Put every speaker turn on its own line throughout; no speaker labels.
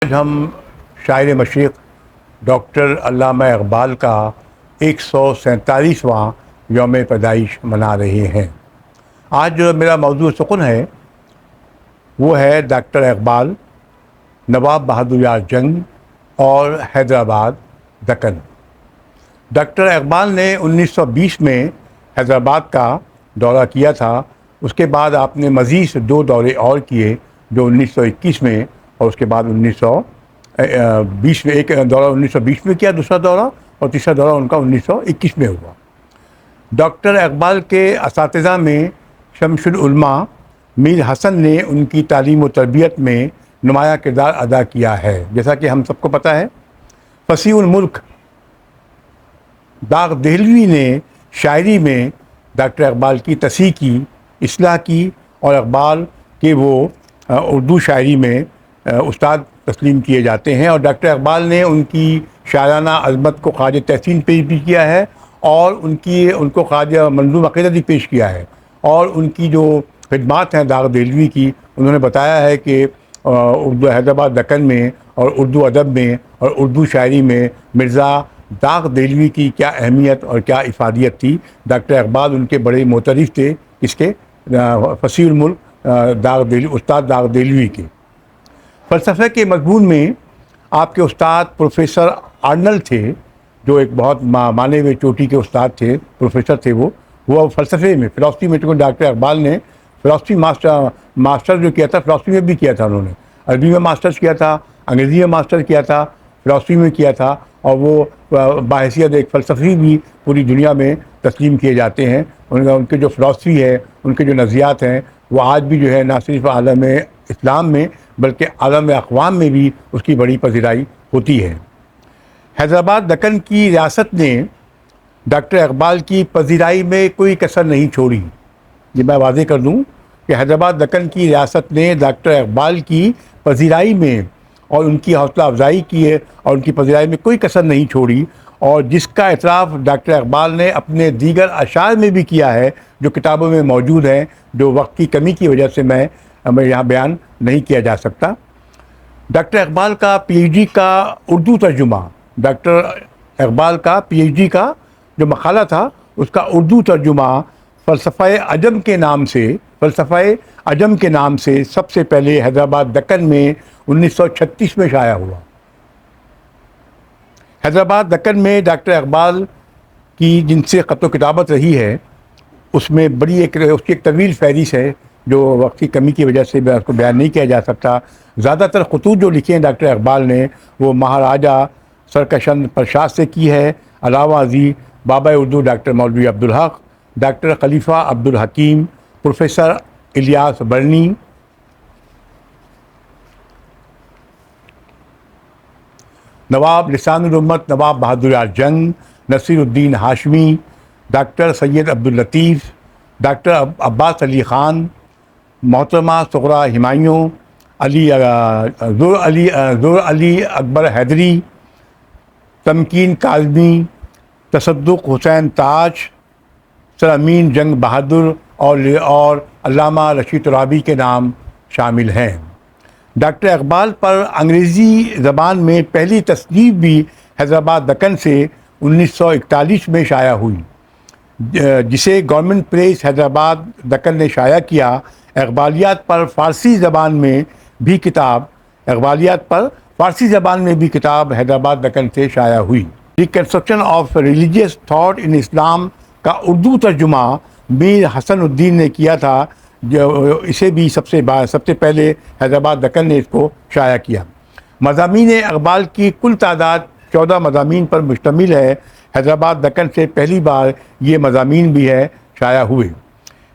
آج ہم شاعر مشرق ڈاکٹر علامہ اقبال کا 147واں یوم پیدائش منا رہے ہیں۔ آج جو میرا موضوع سخن ہے وہ ہے ڈاکٹر اقبال، نواب بہادر یار جنگ اور حیدرآباد دکن۔ ڈاکٹر اقبال نے 1920 میں حیدرآباد کا دورہ کیا تھا۔ اس کے بعد آپ نے مزید 2 دورے اور کیے، جو 1921 میں اور اس کے بعد 1920 میں۔ ایک دورہ 1920 میں کیا، دوسرا دورہ، اور تیسرا دورہ ان کا 1921 میں ہوا۔ ڈاکٹر اقبال کے اساتذہ میں شمس العلماء میر حسن نے ان کی تعلیم و تربیت میں نمایاں کردار ادا کیا ہے۔ جیسا کہ ہم سب کو پتہ ہے، فصیح الملک داغ دہلوی نے شاعری میں ڈاکٹر اقبال کی تصحیح کی، اصلاح کی، اور اقبال کے وہ اردو شاعری میں استاد تسلیم کیے جاتے ہیں، اور ڈاکٹر اقبال نے ان کی شاعرانہ عظمت کو خراج تحسین پیش بھی کیا ہے، اور ان کو خراج منظوم عقیدت بھی پیش کیا ہے۔ اور ان کی جو خدمات ہیں داغ دہلوی کی، انہوں نے بتایا ہے کہ اردو حیدرآباد دکن میں اور اردو ادب میں اور اردو شاعری میں مرزا داغ دہلوی کی کیا اہمیت اور کیا افادیت تھی۔ ڈاکٹر اقبال ان کے بڑے معترف تھے، اس کے فصیح الملک استاد داغ دہلوی کے۔ فلسفے کے مضمون میں آپ کے استاد پروفیسر آرنلڈ تھے، جو ایک بہت مانے ہوئے چوٹی کے استاد تھے، پروفیسر تھے وہ فلسفے میں، فلسفی میں، چونکہ ڈاکٹر اقبال نے فلسفی ماسٹر جو کیا تھا، فلسفی میں بھی کیا تھا، انہوں نے عربی میں ماسٹرز کیا تھا، انگریزی میں ماسٹر کیا تھا، فلسفی میں کیا تھا، اور وہ بحیثیت ایک فلسفی بھی پوری دنیا میں تسلیم کیے جاتے ہیں۔ ان کے جو فلسفی ہے، ان کے جو نظریات ہیں، وہ آج بھی جو ہے نہ صرف عالم اسلام میں بلکہ عالم اقوام میں بھی اس کی بڑی پذیرائی ہوتی ہے۔ حیدرآباد دکن کی ریاست نے ڈاکٹر اقبال کی پذیرائی میں کوئی کسر نہیں چھوڑی۔ یہ میں واضح کر دوں کہ حیدرآباد دکن کی ریاست نے ڈاکٹر اقبال کی پذیرائی میں اور ان کی حوصلہ افزائی کی ہے، اور ان کی پذیرائی میں کوئی کسر نہیں چھوڑی، اور جس کا اعتراف ڈاکٹر اقبال نے اپنے دیگر اشعار میں بھی کیا ہے، جو کتابوں میں موجود ہیں، جو وقت کی کمی کی وجہ سے میں یہاں بیان نہیں کیا جا سکتا۔ ڈاکٹر اقبال کا پی ایچ ڈی کا اردو ترجمہ، ڈاکٹر اقبال کا پی ایچ ڈی کا جو مقالہ تھا، اس کا اردو ترجمہ فلسفہ عجم کے نام سے سب سے پہلے حیدرآباد دکن میں 1936 میں شائع ہوا۔ حیدرآباد دکن میں ڈاکٹر اقبال کی جن سے خط و کتابت رہی ہے، اس میں اس کی ایک طویل فہرست ہے، جو وقت کی کمی کی وجہ سے اس کو بیان نہیں کیا جا سکتا۔ زیادہ تر خطوط جو لکھے ہیں ڈاکٹر اقبال نے، وہ مہاراجہ سرکشند پرشاد سے کی ہے، علاوہ ازیں بابا اردو ڈاکٹر مولوی عبدالحق، ڈاکٹر خلیفہ عبدالحکیم، پروفیسر الیاس برنی، نواب لسان الامت نواب بہادر یار جنگ، نصیر الدین ہاشمی، ڈاکٹر سید عبداللطیف، ڈاکٹر عباس علی خان، محترمہ صغریٰ ہمایوں، ظہور علی اکبر حیدری، تمکین کاظمی، تصدق حسین تاج، سر امین جنگ بہادر اور علامہ رشید ترابی کے نام شامل ہیں۔ ڈاکٹر اقبال پر انگریزی زبان میں پہلی تصنیف بھی حیدرآباد دکن سے 1941 میں شائع ہوئی، جسے گورنمنٹ پریس حیدرآباد دکن نے شائع کیا۔ اقبالیات پر فارسی زبان میں بھی کتاب حیدرآباد دکن سے شائع ہوئی۔ Reconstruction of religious thought in Islam کا اردو ترجمہ میر حسن الدین نے کیا تھا، جو اسے بھی سب سے پہلے حیدرآباد دکن نے اس کو شائع کیا۔ مضامین اقبال کی کل تعداد 14 مضامین پر مشتمل ہے۔ حیدرآباد دکن سے پہلی بار یہ مضامین بھی شائع ہوئے۔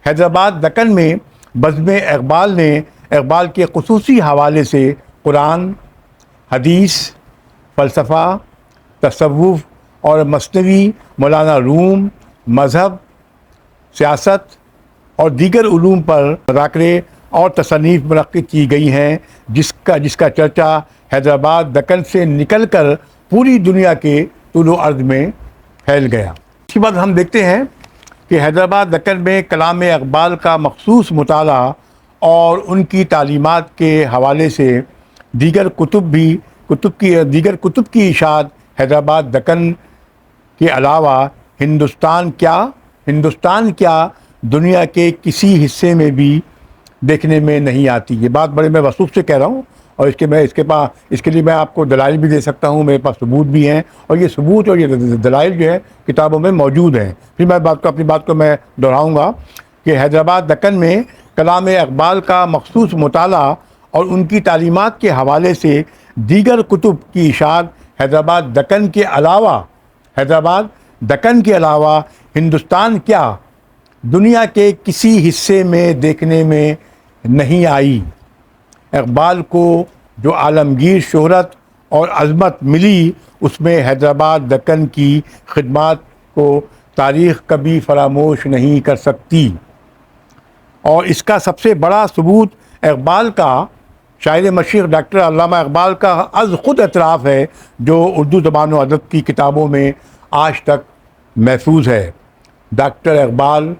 حیدرآباد دکن میں بزم اقبال نے اقبال کے خصوصی حوالے سے قرآن، حدیث، فلسفہ، تصوف اور مثنوی، مولانا روم، مذہب، سیاست اور دیگر علوم پر مذاکرے اور تصانیف منعقد کی گئی ہیں، جس کا چرچا حیدرآباد دکن سے نکل کر پوری دنیا کے طول و عرض میں پھیل گیا۔ اس کے بعد ہم دیکھتے ہیں کہ حیدرآباد دکن میں کلام اقبال کا مخصوص مطالعہ اور ان کی تعلیمات کے حوالے سے دیگر کتب کی اشاعت حیدرآباد دکن کے علاوہ ہندوستان کیا دنیا کے کسی حصے میں بھی دیکھنے میں نہیں آتی. یہ بات بڑے میں وثوق سے کہہ رہا ہوں، اور اس کے لیے میں آپ کو دلائل بھی دے سکتا ہوں، میرے پاس ثبوت بھی ہیں، اور یہ ثبوت اور یہ دلائل جو ہے کتابوں میں موجود ہیں. پھر میں اپنی بات کو میں دہراؤں گا کہ حیدرآباد دکن میں کلام اقبال کا مخصوص مطالعہ اور ان کی تعلیمات کے حوالے سے دیگر کتب کی اشاعت حیدرآباد دکن کے علاوہ ہندوستان کیا دنیا کے کسی حصے میں دیکھنے میں نہیں آئی. اقبال کو جو عالمگیر شہرت اور عظمت ملی، اس میں حیدرآباد دکن کی خدمات کو تاریخ کبھی فراموش نہیں کر سکتی. اور اس کا سب سے بڑا ثبوت اقبال کا، شاعر مشرق ڈاکٹر علامہ اقبال کا از خود اعتراف ہے، جو اردو زبان و ادب کی کتابوں میں آج تک محفوظ ہے. ڈاکٹر اقبال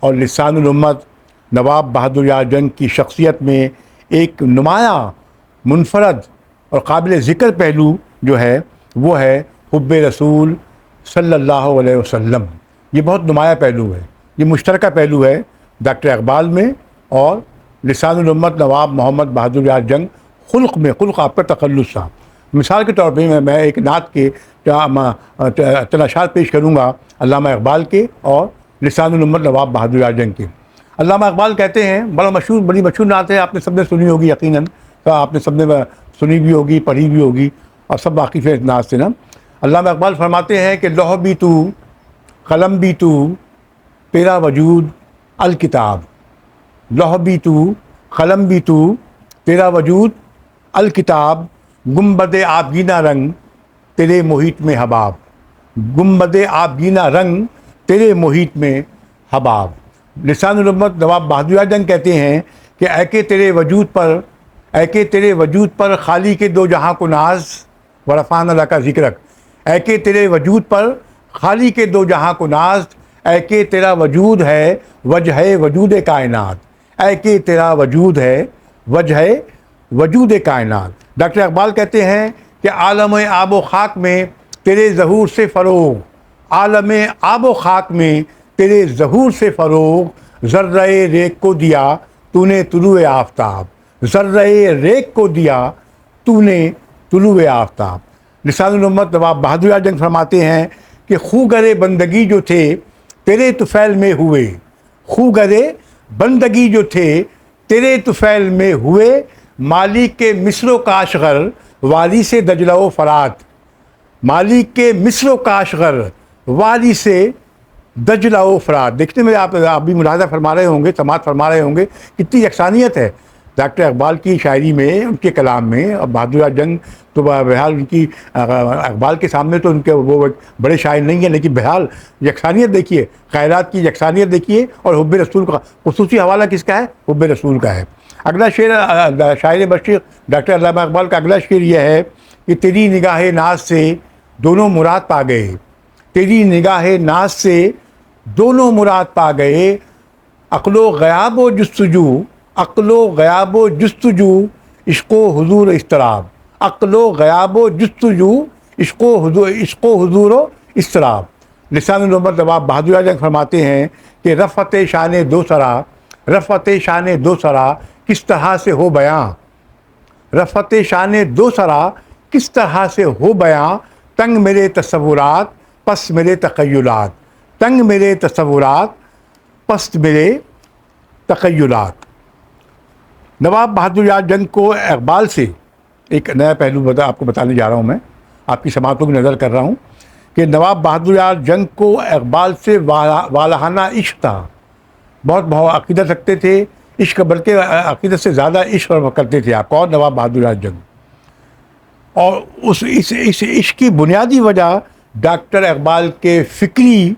اور لسان الامت نواب بہادر یار جنگ کی شخصیت میں ایک نمایاں، منفرد اور قابل ذکر پہلو جو ہے وہ ہے حب رسول صلی اللہ علیہ وسلم. یہ بہت نمایاں پہلو ہے، یہ مشترکہ پہلو ہے ڈاکٹر اقبال میں اور لسان الامت نواب محمد بہادر یار جنگ. خلق آپ کا تخلص تھا. مثال کے طور پہ میں ایک نعت کے چند اشعار پیش کروں گا علامہ اقبال کے اور لسان الامت نواب بہادر یار جنگ کے. علامہ اقبال کہتے ہیں، بڑی مشہور نعت ہے، آپ نے سب نے سنی ہوگی یقیناً، آپ نے سب نے سنی بھی ہوگی، پڑھی بھی ہوگی، اور سب واقف ہے اس نعت سے نا. علامہ اقبال فرماتے ہیں کہ لوح بھی تو، قلم بھی تو، تیرا وجود الکتاب. لوح بھی تو، قلم بھی تو، تیرا وجود الکتاب. گنبد آبگینہ رنگ تیرے محیط میں حباب. گنبد آبگینہ رنگ تیرے محیط میں حباب. لسان الامت نواب بہادر یار جنگ کہتے ہیں کہ اے کہ تیرے وجود پر خالی کے دو جہاں کو ناز ورفعنا لک ذکرک. اے کہ تیرے وجود پر خالی کے دو جہاں کو ناز. اے کہ تیرا وجود ہے وجہ وجود کائنات. اے کہ تیرا وجود ہے وجہ وجود کائنات. ڈاکٹر اقبال کہتے ہیں کہ عالم آب و خاک میں تیرے ظہور سے فروغ. عالم آب و خاک میں تیرے ظہور سے فروغ. ذرہ ریگ کو دیا تو نے طلوع آفتاب. ذرہ ریگ کو دیا تو نے طلوع آفتاب. لسان الامت نواب بہادر یار جنگ فرماتے ہیں کہ خوگر بندگی جو تھے تیرے طفیل میں ہوئے. خوگر بندگی جو تھے تیرے طفیل میں ہوئے. مالک کے مصر و کاشغر وادی سے دجلہ و فرات. مالک کے مصر و کاشغر وادی سے دجلہ و فرات. دیکھتے میں آپ بھی ملاحظہ فرما رہے ہوں گے، سماعت فرما رہے ہوں گے، کتنی یکسانیت ہے ڈاکٹر اقبال کی شاعری میں، ان کے کلام میں. اور بہادر یار جنگ تو بہرحال ان کی اقبال کے سامنے تو ان کے وہ بڑے شاعر نہیں ہیں، لیکن بہرحال یکسانیت دیکھیے، خیالات کی یکسانیت دیکھیے. اور حب رسول کا خصوصی حوالہ کس کا ہے؟ حب رسول کا ہے. اگلا شعر شاعر مشرق ڈاکٹر علامہ اقبال کا اگلا شعر یہ ہے کہ تیری نگاہ ناز سے دونوں مراد پا گئے. تیری نگاہ ناز سے دونوں مراد پا گئے. عقل و غیاب و جستجو، عقل و غیاب و جستجو، عشق و حضور اضطراب. عقل و غیاب و جستجو، عشق و حضور و اضطراب. لسان الامت نواب بہادر یار جنگ فرماتے ہیں کہ رفعت شان دو سرا کس طرح سے ہو بیاں. رفعت شان دو سرا کس طرح سے ہو بیاں. تنگ میرے تصورات پس میرے تخیلات. تنگ میرے تصورات پس میرے تخیلات. نواب بہادر یار جنگ کو اقبال سے ایک نیا پہلو آپ کو بتانے جا رہا ہوں. میں آپ کی سماعتوں کی نظر کر رہا ہوں کہ نواب بہادر یار جنگ کو اقبال سے والہانہ عشق تھا. بہت عقیدت رکھتے تھے، عشق، بلکہ عقیدت سے زیادہ عشق کرتے تھے آپ. اور نواب بہادر یار جنگ، اور اس عشق کی بنیادی وجہ ڈاکٹر اقبال کے فکری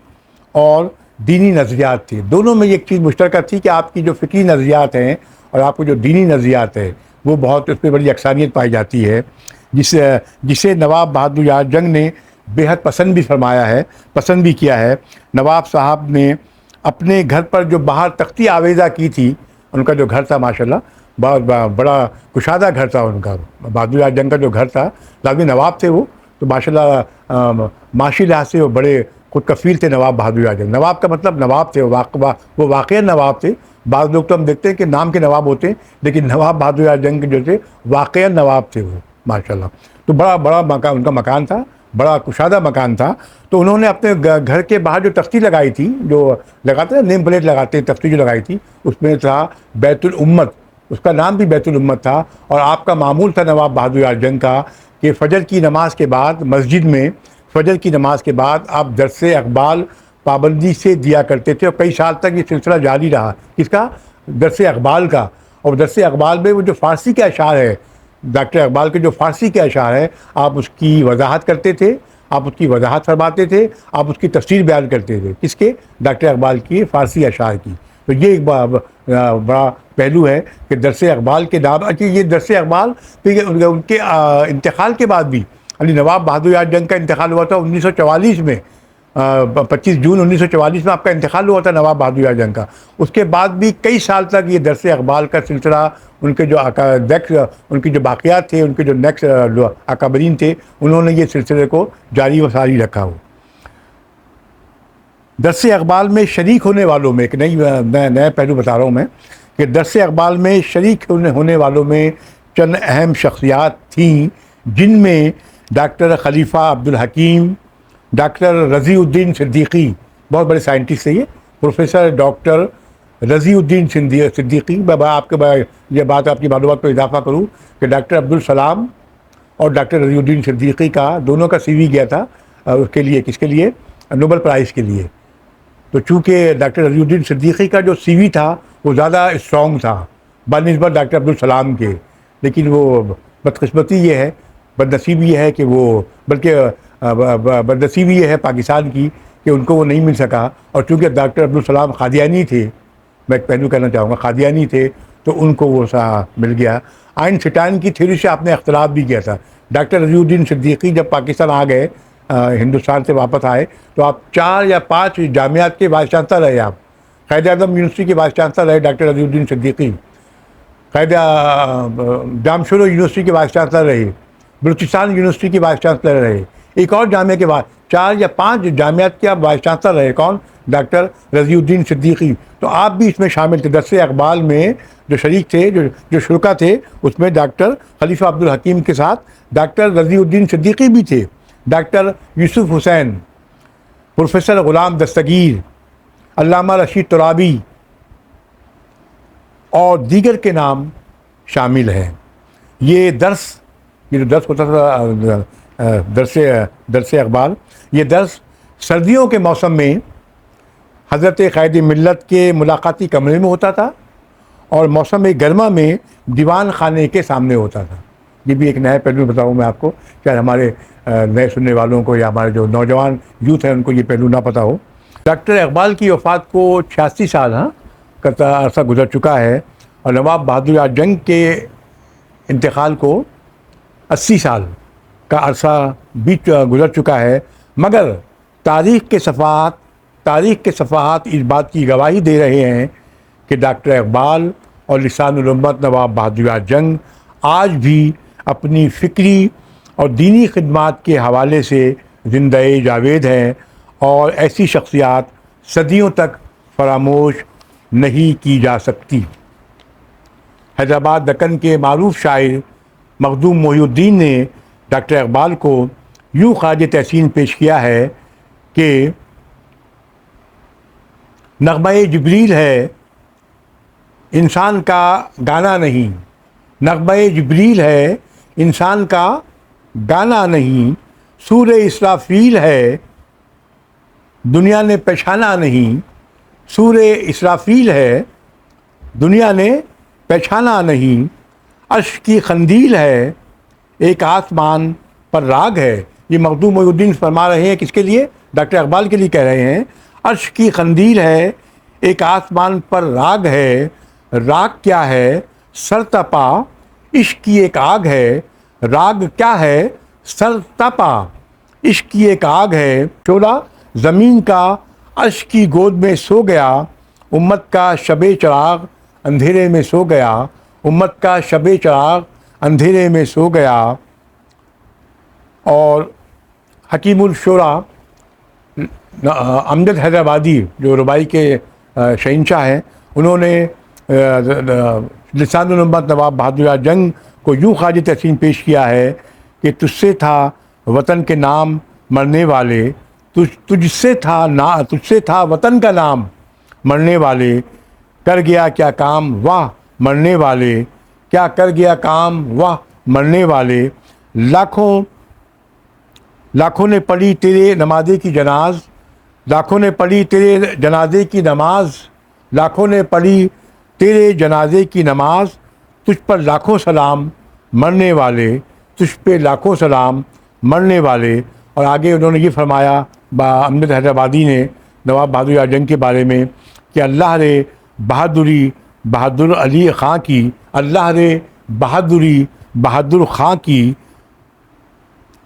اور دینی نظریات تھے. دونوں میں ایک چیز مشترکہ تھی کہ آپ کی جو فکری نظریات ہیں اور آپ کو جو دینی نظریات ہے وہ بہت، اس پہ بڑی یکسانیت پائی جاتی ہے، جسے نواب بہادر یار جنگ نے بے حد پسند بھی فرمایا ہے، پسند بھی کیا ہے. نواب صاحب نے اپنے گھر پر جو باہر تختی آویزہ کی تھی، ان کا جو گھر تھا ماشاءاللہ، بہت بڑا کشادہ گھر تھا ان کا. بہادر یار جنگ کا جو گھر تھا، لازمی نواب تھے وہ، تو ماشاء اللہ معاشی لحاظ سے وہ بڑے خود کفیل تھے نواب بہادر یار جنگ. نواب کا مطلب نواب تھے، وہ واقعی نواب تھے. بعض لوگ تو ہم دیکھتے ہیں کہ نام کے نواب ہوتے ہیں، لیکن نواب بہادر یار جنگ جو تھے واقعی نواب تھے وہ ماشاء اللہ. تو بڑا مکان ان کا مکان تھا، بڑا کشادہ مکان تھا. تو انہوں نے اپنے گھر کے باہر جو تختی لگائی تھی، جو لگاتے ہیں نیم پلیٹ لگاتے ہیں، تختی جو لگائی تھی اس میں تھا بیت الامت. اس کا نام بھی بیت الامت تھا. اور آپ کا معمول تھا نواب بہادر یار جنگ کا کہ فجر کی نماز کے بعد مسجد میں، فجر کی نماز کے بعد آپ درس اقبال پابندی سے دیا کرتے تھے. اور کئی سال تک یہ سلسلہ جاری رہا. کس کا؟ درس اقبال کا. اور درس اقبال میں وہ جو فارسی کے اشعار ہے، ڈاکٹر اقبال کے جو فارسی کے اشعار ہیں، آپ اس کی وضاحت کرتے تھے، آپ اس کی وضاحت فرماتے تھے، آپ اس کی تفسیر بیان کرتے تھے. کس کے؟ ڈاکٹر اقبال کی فارسی اشعار کی. تو یہ ایک بڑا پہلو ہے کہ درس اقبال کے نام. اچھا، یہ درس اقبال پھر ان کے انتقال کے بعد بھی، یعنی نواب بہادر یار جنگ کا انتقال ہوا تھا 1944 میں، 25 جون 1944 میں آپ کا انتقال ہوا تھا نواب بہادر یار جنگ کا. اس کے بعد بھی کئی سال تک یہ درس اقبال کا سلسلہ، ان کے جو ان کی جو باقیات تھے، ان کے جو نیکسٹ اکابرین تھے، انہوں نے یہ سلسلے کو جاری و ساری رکھا ہو. درس اقبال میں شریک ہونے والوں میں ایک نئے پہلو بتا رہا ہوں میں، کہ درس اقبال میں شریک ہونے والوں میں چند اہم شخصیات تھیں، جن میں ڈاکٹر خلیفہ عبدالحکیم، ڈاکٹر رضی الدین صدیقی، بہت بڑے سائنٹسٹ تھے یہ، پروفیسر ڈاکٹر رضی الدین صدیقی. یہ بات آپ کی معلومات کو اضافہ کروں کہ ڈاکٹر عبدالسلام اور ڈاکٹر رضی الدین صدیقی کا دونوں کا سی وی گیا تھا اس کے لیے، کس کے لیے؟ نوبل پرائز کے لیے. تو چونکہ ڈاکٹر رضی الدین صدیقی کا جو سی وی تھا وہ زیادہ اسٹرانگ تھا بنسبت ڈاکٹر عبدالسلام کے، لیکن وہ بدقسمتی یہ ہے، بدنصیبی یہ ہے کہ وہ، بلکہ بدنصیبی یہ ہے پاکستان کی کہ ان کو وہ نہیں مل سکا. اور چونکہ ڈاکٹر عبدالسلام قادیانی تھے، میں ایک پہلو کہنا چاہوں گا، قادیانی تھے، تو ان کو وہ مل گیا. آئن سٹائن کی تھیوری سے آپ نے اختلاف بھی کیا تھا. ڈاکٹر رضی الدین صدیقی جب پاکستان آ گئے، ہندوستان سے واپس آئے، تو آپ 4 یا 5 جامعات کے وائس چانسلر رہے. آپ قائد اعظم یونیورسٹی کے وائس چانسلر رہے ڈاکٹر رضی الدین صدیقی، جامشورو یونیورسٹی کے وائس چانسلر رہے، بلوچستان یونیورسٹی کے وائس چانسلر رہے، ایک اور جامعہ کے بعد 4 یا 5 جامعات کے آپ وائس چانسلر رہے. کون؟ ڈاکٹر رضی الدین صدیقی. تو آپ بھی اس میں شامل تھے. درس اقبال میں جو شریک تھے، جو شرکا تھے، اس میں ڈاکٹر خلیفہ عبدالحکیم کے ساتھ ڈاکٹر رضی الدین صدیقی بھی تھے، ڈاکٹر یوسف حسین، پروفیسر غلام دستگیر، علامہ رشید ترابی اور دیگر کے نام شامل ہیں. یہ جو درس ہوتا تھا درس اقبال، یہ درس سردیوں کے موسم میں حضرت قائد ملت کے ملاقاتی کمرے میں ہوتا تھا، اور موسم گرما میں دیوان خانے کے سامنے ہوتا تھا. یہ بھی ایک نیا پہلو بتاؤں میں آپ کو، شاید ہمارے نئے سننے والوں کو یا ہمارے جو نوجوان یوتھ ہیں ان کو یہ پہلو نہ پتہ ہو. ڈاکٹر اقبال کی وفات کو 86 سال کا عرصہ گزر چکا ہے، اور نواب بہادر یار جنگ کے انتقال کو 80 سال کا عرصہ گزر چکا ہے. مگر تاریخ کے صفحات اس بات کی گواہی دے رہے ہیں کہ ڈاکٹر اقبال اور لسان الامت نواب بہادر یار جنگ آج بھی اپنی فکری اور دینی خدمات کے حوالے سے زندہ جاوید ہیں، اور ایسی شخصیات صدیوں تک فراموش نہیں کی جا سکتی. حیدرآباد دکن کے معروف شاعر مخدوم محی الدین نے ڈاکٹر اقبال کو یوں خراج تحسین پیش کیا ہے کہ نغمہ جبریل ہے انسان کا گانا نہیں، نغمہ جبریل ہے انسان کا گانا نہیں، سور اسرافیل ہے دنیا نے پہچانا نہیں، سور اسرافیل ہے دنیا نے پہچانا نہیں، عرش کی قندیل ہے ایک آسمان پر راگ ہے. یہ مخدوم محی الدین فرما رہے ہیں، کس کے لیے؟ ڈاکٹر اقبال کے لیے کہہ رہے ہیں. عرش کی قندیل ہے ایک آسمان پر راگ ہے، راگ کیا ہے؟ سرتپا عشق کی ایک آگ ہے. راگ کیا ہے؟ سرتپا عشق کی ایک آگ ہے. شعلہ زمین کا عرش کی گود میں سو گیا، امت کا شب چراغ اندھیرے میں سو گیا، امت کا شب چراغ اندھیرے میں سو گیا. اور حکیم الشعراء امجد حیدرآبادی جو ربائی کے شہنشاہ ہیں، انہوں نے لسان الامت نواب بہادر جنگ کو یوں خراج تحسین پیش کیا ہے کہ تجھ سے تھا وطن کے نام مرنے والے، تجھ سے تھا وطن کا نام مرنے والے، کر گیا کیا کام واہ مرنے والے، کیا کر گیا کام واہ مرنے والے. لاکھوں نے پڑھی تیرے نمازے کی جناز، لاکھوں نے پڑھی تیرے جنازے کی نماز، لاکھوں نے پڑھی تیرے جنازے کی نماز، تجھ پر لاکھوں سلام مرنے والے، تجھ پہ لاکھوں سلام مرنے والے. اور آگے انہوں نے یہ فرمایا امجد حیدرآبادی نے نواب بہادر جنگ کے بارے میں کہ اللہ رے بہادری بہادر علی خاں کی، اللہ رے بہادری بہادر خاں کی،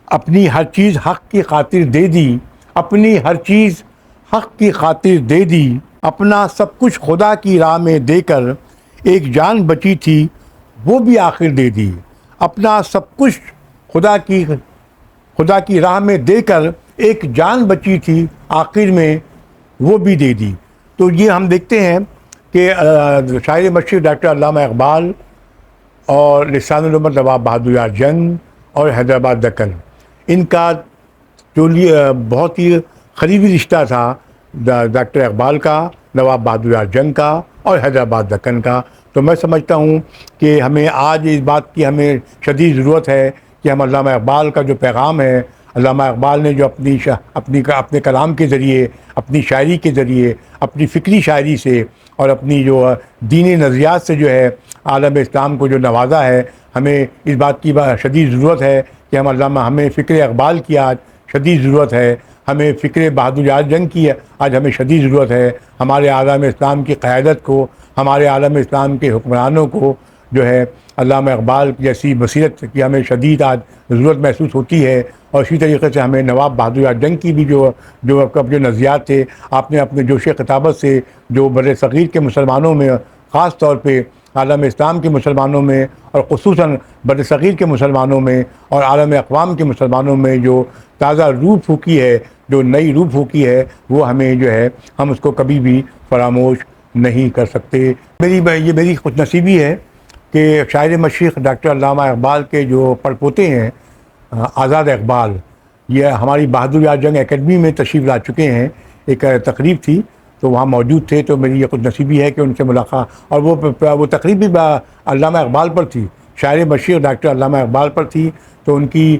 اپنی ہر چیز حق کی خاطر دے دی، اپنی ہر چیز حق کی خاطر دے دی، اپنا سب کچھ خدا کی راہ میں دے کر ایک جان بچی تھی وہ بھی آخر دے دی، اپنا سب کچھ خدا کی راہ میں دے کر ایک جان بچی تھی آخر میں وہ بھی دے دی. تو یہ ہم دیکھتے ہیں کہ شاعر مشرق ڈاکٹر علامہ اقبال اور لسان الامت نواب بہادر جنگ اور حیدرآباد دکن، ان کا جو بہت ہی قریبی رشتہ تھا ڈاکٹر اقبال کا، نواب بہادر جنگ کا اور حیدرآباد دکن کا. تو میں سمجھتا ہوں کہ ہمیں آج اس بات کی ہمیں شدید ضرورت ہے کہ ہم علامہ اقبال کا جو پیغام ہے، علامہ اقبال نے جو اپنے کلام کے ذریعے، اپنی شاعری کے ذریعے، اپنی فکری شاعری سے اور اپنی جو دینی نظریات سے جو ہے عالم اسلام کو جو نوازا ہے، ہمیں اس بات کی شدید ضرورت ہے کہ ہمیں فکر اقبال کی آج شدید ضرورت ہے، ہمیں فکر بہادر جنگ کی آج ہمیں شدید ضرورت ہے. ہمارے عالم اسلام کی قیادت کو، ہمارے عالم اسلام کے حکمرانوں کو جو ہے علامہ اقبال جیسی بصیرت کی ہمیں شدید آج ضرورت محسوس ہوتی ہے. اور اسی طریقے سے ہمیں نواب بہادر جنگ کی بھی جو نظریات تھے، آپ نے اپنے جوش خطابت سے جو بر صغیر کے مسلمانوں میں، خاص طور پہ عالم اسلام کے مسلمانوں میں اور خصوصاً بر صغیر کے مسلمانوں میں اور عالم اقوام کے مسلمانوں میں جو تازہ روح پھونکی ہے، جو نئی روح پھونکی ہے، وہ ہمیں جو ہے ہم اس کو کبھی بھی فراموش نہیں کر سکتے. یہ میری خوش نصیبی ہے کہ شاعر مشرق ڈاکٹر علامہ اقبال کے جو پڑپوتے ہیں آزاد اقبال، یہ ہماری بہادر جنگ اکیڈمی میں تشریف لا چکے ہیں. ایک تقریب تھی تو وہاں موجود تھے، تو میری یہ خوش نصیبی ہے کہ ان سے ملاقات، اور وہ تقریب بھی علامہ اقبال پر تھی، شاعر مشرق ڈاکٹر علامہ اقبال پر تھی. تو ان کی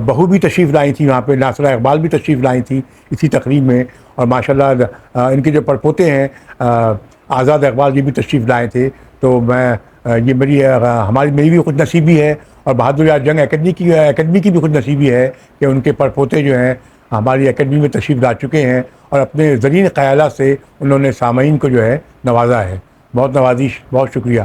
بہو بھی تشریف لائی تھی وہاں پہ، ناصرہ اقبال بھی تشریف لائی تھی اسی تقریب میں. اور ماشاءاللہ ان کے جو پڑپوتے ہیں آزاد اقبال یہ بھی تشریف لائے تھے. تو یہ میری بھی خوش نصیبی ہے، اور بہادر جنگ اکیڈمی کی بھی خوش نصیبی ہے کہ ان کے پڑپوتے جو ہیں ہماری اکیڈمی میں تشریف لا چکے ہیں اور اپنے زرین خیالات سے انہوں نے سامعین کو جو ہے نوازا ہے. بہت نوازش، بہت شکریہ.